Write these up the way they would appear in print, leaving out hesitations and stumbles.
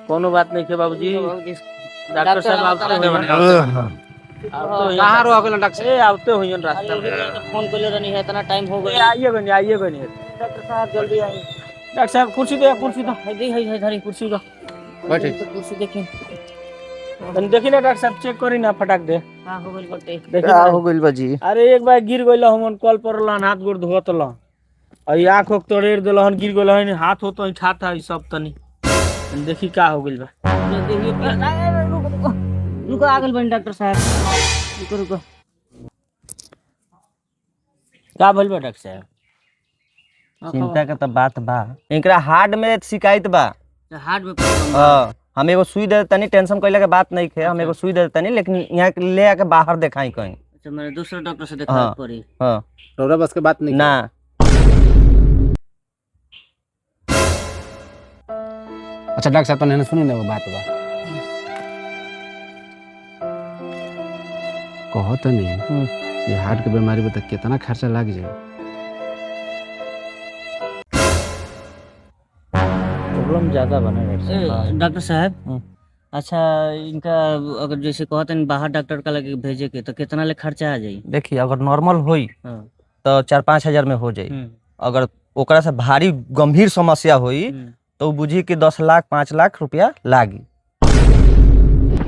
कोनो बात नहीं के बाबूजी। डॉक्टर साहब आप कहाँ रह गेल डॉक्टर ए आवते होइए रास्ता में। फोन कर ले नहीं है, इतना टाइम हो ए गया। आइए गनी डॉक्टर साहब जल्दी आइए। डॉक्टर साहब कुर्सी दे कुर्सी दो। है धरी कुर्सी का। बैठे। कुर्सी देखिए। देखी ना डॉक्टर साहब चेक करी ना फटाक दे। हाँ हो गई बटे। देखी क्या ना। हो गइल बाजी? अरे एक बार गिर गइल हमन कल पर लन हाथ गोड़ धोत लन। और आंख ओख तोड़ेर देलहन गिर गइल हन हाथ हो तो छात है सब तनी। देखी का हो गइल बा। रुको आ गइल बन डॉक्टर साहब। रुको रुको। का भइल बा डॉक्टर साहब? चिंता के तो बात बा। एकरा हार्ट में शिकायत बा। हार्ट में प्रॉब्लम। हां, हम एगो सुई दे तनी, टेंशन कइला के बात नहीं खे। हम एगो सुई दे तनी, लेकिन यहाँ ले आके बाहर दिखाई कहीं। अच्छा मैंने दूसरे डॉक्टर से दिखाना पड़ी। हां, रौरा बस के बात नहीं ना अच्छा डॉक्टर साहब तने सुनी ना वो बात बा कहो तो नहीं ये हार्ट के बीमारी बता कितना खर्चा लग जाए। प्रॉब्लम ज्यादा बना है डॉक्टर साहब। अच्छा इनका अगर जैसे कहते हैं बाहर डॉक्टर का लगे भेजे के तो कितना ले खर्चा आ जाई? देखिए, अगर नॉर्मल होई हाँ। तो 4-5 हजार में हो जाई। अगर ओकरा से भारी गंभीर समस्या होई तो बुझी कि 10 लाख 5 लाख रुपया लागी।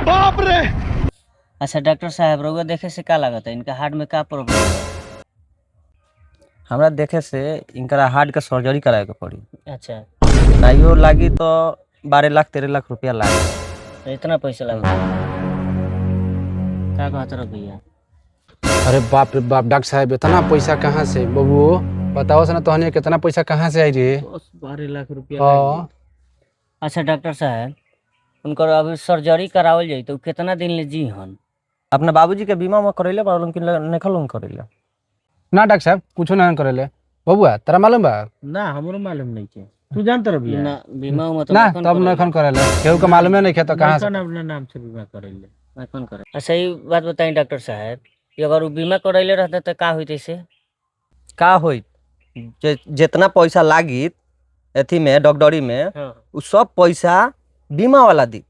बाप रे। अच्छा डॉक्टर साहब रोगा देखे से का लागत है इनका हार्ट में का प्रॉब्लम है? हमरा देखे से इनकरा हार्ट के सर्जरी कराए के पड़ी। अच्छा नाइयो लागी तो 12 लाख 13 लाख रुपया लागी। तो इतना पैसा लगा क्या कहते रहो भैया? अरे बाप रे बाप डॉक्टर साहब इतना पैसा कहाँ से बबुओ बताओ से ना तोहने कितना पैसा कहाँ से आई रे? 12 लाख रुपया। हाँ अच्छा डॉक्टर साहब उनकर अभी सर्जरी करावल जाई तो कितना दिन ले जी हन? अपने बाबूजी के बीमा में करैले बारन कि नेखल करैले? ना डॉक्टर साहब कुछ ना करेले। बबुआ तेरा मालूम बा? ना हमरो मालूम नहीं के। तू जानत रह बिया? ना बीमा मतलब ना तब नखन करेले केहू के मालूमे नहीं खे तो कहाँ से? अपना नाम से बीमा करेले। मैं कौन करे? अच्छा ये बात बताई डॉक्टर साहब कि अगर वो बीमा करैले रहते तो का होई से? का होई जितना पैसा लागी एथी में डॉक्टरी में उ सब पैसा बीमा वाला दी।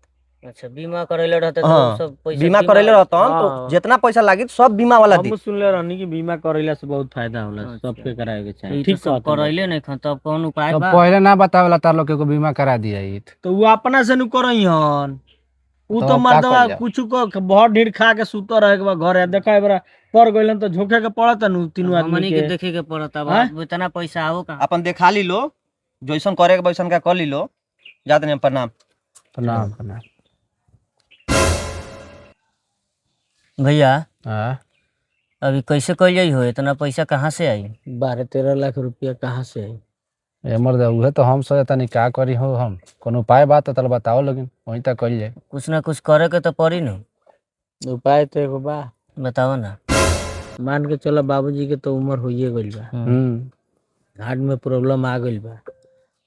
अच्छा बीमा करैले रहते तो हाँ, सब पैसा बीमा करैले रहतन तो जितना पैसा लागी सब बीमा वाला दी। हम सुनले रहनी कि बीमा करैला से बहुत फायदा होला। सबके कराए के चाहिए। ठीक सब करैले नहीं खन तब कौन उपाय तो बा? पहले ना बतावेला तार लोग के बीमा करा दिया तो वो अपना से नु करई हन। उ तो तो का मर्दवा कइल जाओ? कुछ को बहुत ढेर खा के सुत रहे के बा घरे देखा बरा पर गइलन तो झोके के पड़त नु तीनों आदमी हमनी के। के देखे के पड़त अब हाँ? इतना पैसा आओ का? अपन देखा ली लो जैसन करे के वैसन का कर ली लो। जात नहीं प्रणाम। प्रणाम प्रणाम। भैया हाँ अभी कैसे कइल जाई हो? इतना पैसा कहाँ से आई? 12-13 लाख रुपया कहाँ से आई? ये मर्द उहे तो हम सोचता नहीं का करी हो हम कोनो उपाय बात तो बताओ लेकिन वहीं तक कइल जाए। कुछ ना कुछ करे के तो पड़ी न। उपाय तो एगो बा। बताओ ना। मान के चलो बाबूजी के तो उम्र होइए गइल बा। हार्ट में प्रॉब्लम आ गइल बा।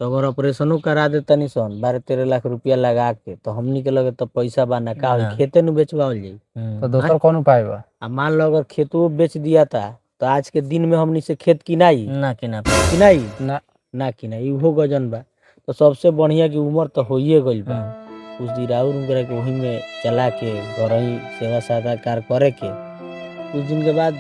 तो अगर ऑपरेशनो करा दे तनी सन 12-13 लाख रुपया लगा के तो हमनी के लगे तो पैसा बा ना का होई खेते नु बेचवाल जाई। तो दोसर कौन उपाय बा? आ मान लो अगर खेतो बेच दिया था तो आज के दिन में हमनी से खेत किनाई ना कि ना किनाई ना ना किनाई उहो गजन बा। तो सबसे बढ़िया की उम्र तो होइए गइल बा। कुछ दिन और उनकरा के वही में चला के घर ही सेवा सदाकार करे के कुछ दिन के बाद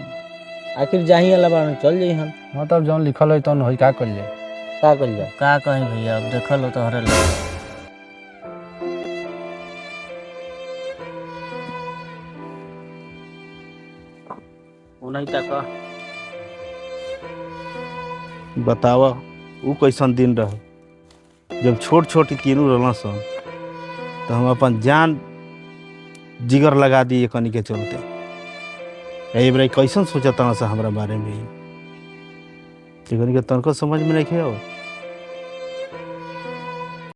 आखिर जाही वाला बा चल जाई हम। मतलब जौन लिखल है तौन होई का कइल जाए? का कइल जाए? का कहीं भैया अब देखल हो तो हरे लगे। उन्हीं तक बतावा उ कैसन दिन रहे जब छोट छोट तीनों रहना सन तो हम अपन जान जिगर लगा दिए कनी के चलते। यही बड़ा कैसन सोचता सा हमरा बारे में कनी के तनको समझ में नहीं खे।